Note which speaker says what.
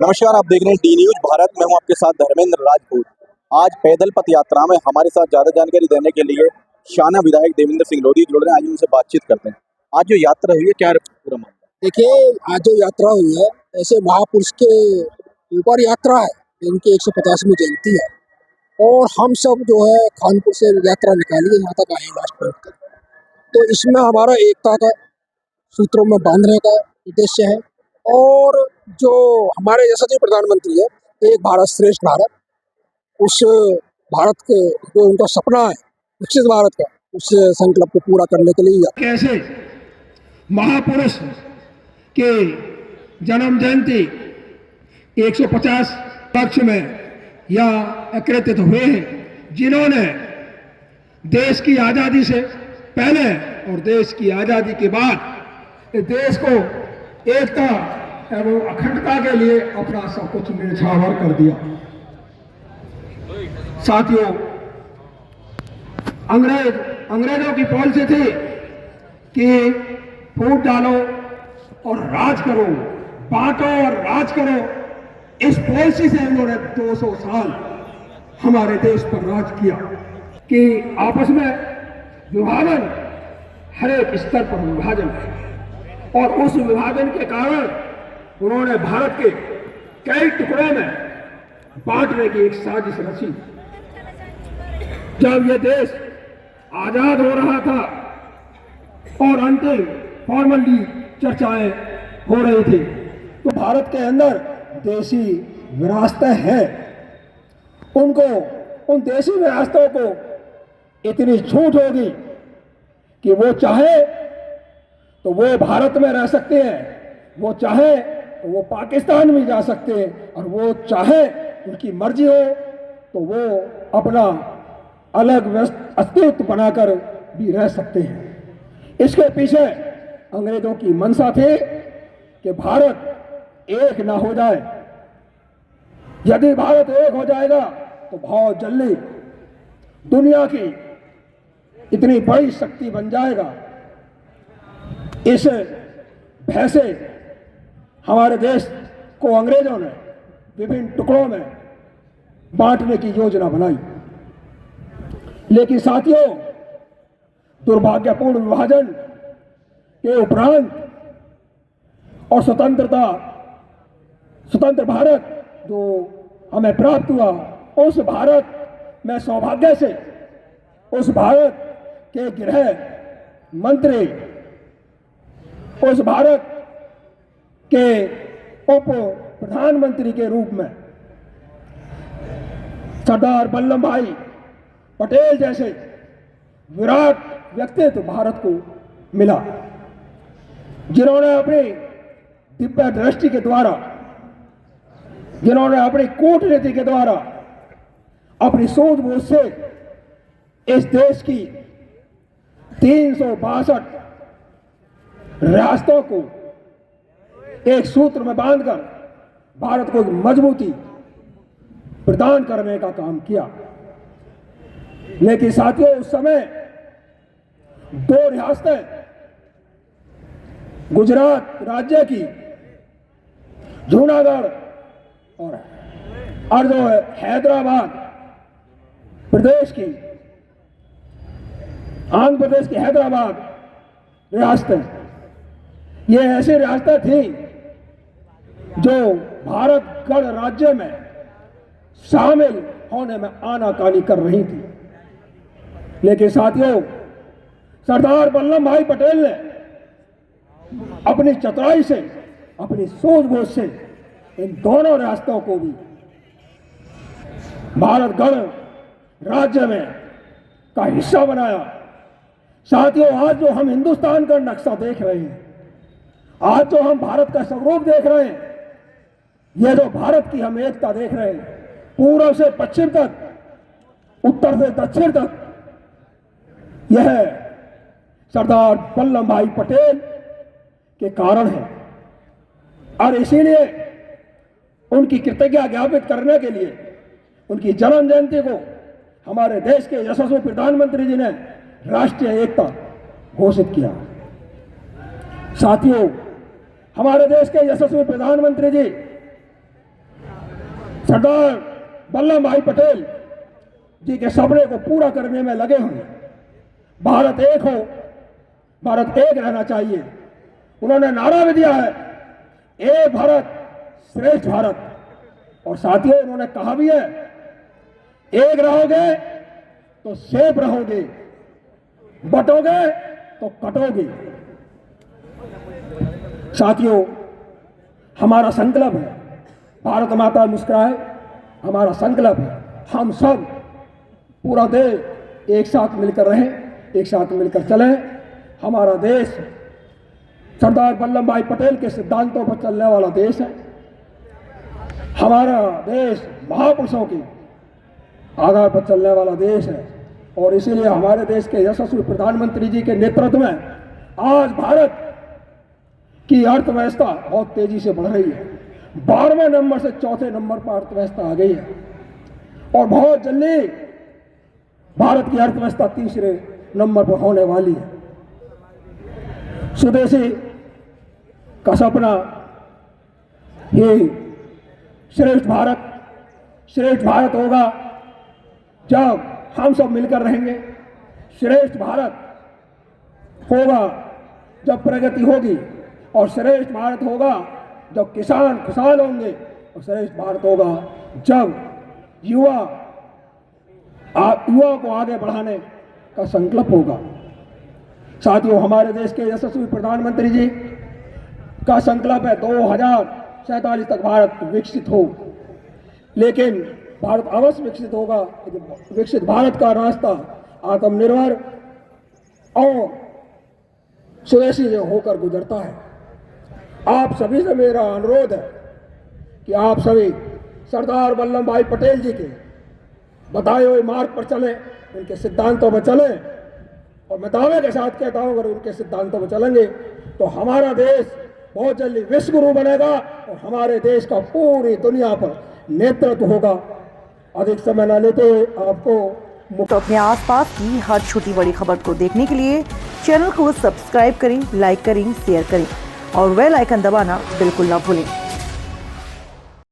Speaker 1: नमस्कार, आप देख रहे हैं डी न्यूज भारत। मैं हूं आपके साथ धर्मेंद्र राजपूत। आज पैदल पथ यात्रा में हमारे साथ ज्यादा जानकारी देने के लिए शाना विधायक देवेंद्र सिंह लोधी जुड़ रहे हैं। आज उनसे बातचीत करते हैं। आज जो यात्रा हुई है, क्या पूरा मामला?
Speaker 2: देखिए, आज जो यात्रा हुई है ऐसे महापुरुष के ऊपर यात्रा है। इनकी 150वीं जयंती है और हम सब जो है कानपुर से यात्रा निकाली है, यहाँ तक आए लास्ट पॉइंट तक। तो इसमें हमारा एकता का सूत्रों में बांधने का उद्देश्य है और जो हमारे यशस्वी प्रधानमंत्री है, एक भारत श्रेष्ठ भारत, उस भारत के जो उनका सपना है विकसित भारत का, उस संकल्प को पूरा करने के लिए
Speaker 3: कैसे महापुरुष के जन्म जयंती 150 पक्ष में या एकत्रित हुए हैं, जिन्होंने देश की आज़ादी से पहले और देश की आज़ादी के बाद देश को एकता एवं अखंडता के लिए अपना सब कुछ न्यौछावर कर दिया। साथियों, अंग्रेजों की पॉलिसी थी कि फूट डालो और राज करो, बांटो और राज करो। इस पॉलिसी से उन्होंने 200 साल हमारे देश पर राज किया कि आपस में विभाजन, हर एक स्तर पर विभाजन है और उस विभाजन के कारण उन्होंने भारत के कई टुकड़ों में बांटने की एक साजिश रची। जब यह देश आजाद हो रहा था और अंतिम फॉर्मली चर्चाएं हो रही थी, तो भारत के अंदर देसी विरासतें हैं, उनको उन देसी विरासतों को इतनी छूट होगी कि वो चाहे तो वो भारत में रह सकते हैं, वो चाहे तो वो पाकिस्तान में जा सकते हैं और वो चाहे उनकी मर्जी हो तो वो अपना अलग अस्तित्व बनाकर भी रह सकते हैं। इसके पीछे अंग्रेजों की मंशा थी कि भारत एक ना हो जाए। यदि भारत एक हो जाएगा तो बहुत जल्दी दुनिया की इतनी बड़ी शक्ति बन जाएगा। इस भय से हमारे देश को अंग्रेजों ने विभिन्न टुकड़ों में बांटने की योजना बनाई। लेकिन साथियों, दुर्भाग्यपूर्ण विभाजन के उपरांत और स्वतंत्र भारत जो हमें प्राप्त हुआ, उस भारत में सौभाग्य से उस भारत के गृह मंत्री, उस भारत के उप प्रधानमंत्री के रूप में सरदार वल्लभ भाई पटेल जैसे विराट व्यक्तित्व भारत को मिला, जिन्होंने अपनी दिव्य दृष्टि के द्वारा, जिन्होंने अपनी कूटनीति के द्वारा, अपनी सूझबूझ से इस देश की 362 रियासतों को एक सूत्र में बांधकर भारत को मजबूती प्रदान करने का काम किया। लेकिन साथियों, उस समय 2 रियासतें गुजरात राज्य की जूनागढ़ और जो हैदराबाद प्रदेश की, आंध्र प्रदेश की हैदराबाद रियासतें, ये ऐसी रियासतें थी जो भारत गणराज्य में शामिल होने में आनाकानी कर रही थी। लेकिन साथियों, सरदार वल्लभ भाई पटेल ने अपनी चतुराई से, अपनी सूझबूझ से इन दोनों रियासतों को भी भारत गणराज्य में का हिस्सा बनाया। साथियों, आज जो हम हिंदुस्तान का नक्शा देख रहे हैं, आज जो हम भारत का स्वरूप देख रहे हैं, यह जो भारत की हम एकता देख रहे हैं, पूर्व से पश्चिम तक, उत्तर से दक्षिण तक, यह सरदार वल्लभ भाई पटेल के कारण है। और इसीलिए उनकी कृतज्ञता ज्ञापित करने के लिए उनकी जन्म जयंती को हमारे देश के यशस्वी प्रधानमंत्री जी ने राष्ट्रीय एकता घोषित किया। साथियों, हमारे देश के यशस्वी प्रधानमंत्री जी सरदार वल्लभ भाई पटेल जी के सपने को पूरा करने में लगे हुए। भारत एक हो, भारत एक रहना चाहिए। उन्होंने नारा भी दिया है, एक भारत श्रेष्ठ भारत। और साथियों, उन्होंने कहा भी है, एक रहोगे तो सेफ रहोगे, बटोगे तो कटोगे। साथियों, हमारा संकल्प है, भारत माता मुस्कुराए हमारा संकल्प है, हम सब पूरा देश एक साथ मिलकर रहें, एक साथ मिलकर चलें। हमारा देश सरदार वल्लभ भाई पटेल के सिद्धांतों पर चलने वाला देश है। हमारा देश महापुरुषों के आधार पर चलने वाला देश है। और इसीलिए हमारे देश के यशस्वी प्रधानमंत्री जी के नेतृत्व में आज भारत की अर्थव्यवस्था बहुत तेजी से बढ़ रही है। 12वें नंबर से 4थे नंबर पर अर्थव्यवस्था आ गई है और बहुत जल्दी भारत की अर्थव्यवस्था 3रे नंबर पर होने वाली है। स्वदेशी का सपना ये श्रेष्ठ भारत होगा जब हम सब मिलकर रहेंगे। श्रेष्ठ भारत होगा जब प्रगति होगी, और श्रेष्ठ भारत होगा जब किसान खुशहाल होंगे, और श्रेष्ठ भारत होगा जब युवा को आगे बढ़ाने का संकल्प होगा। साथियों, हमारे देश के यशस्वी प्रधानमंत्री जी का संकल्प है 2047 तक भारत विकसित हो। लेकिन भारत अवश्य विकसित होगा, लेकिन विकसित भारत का रास्ता आत्मनिर्भर और स्वदेशी से होकर गुजरता है। आप सभी से मेरा अनुरोध है कि आप सभी सरदार वल्लभ भाई पटेल जी के बताए हुए मार्ग पर चलें, उनके सिद्धांतों पर चलें। और मैं दावे के साथ कहता हूं, अगर उनके सिद्धांतों पर चलेंगे तो हमारा देश बहुत जल्दी विश्व गुरु बनेगा और हमारे देश का पूरी दुनिया पर नेतृत्व होगा। अधिक समय न लेते आपको
Speaker 4: तो अपने आसपास की हर छोटी बड़ी खबर को देखने के लिए चैनल को सब्सक्राइब करें, लाइक करें, शेयर करें और बेल आइकन दबाना बिल्कुल ना भूलें।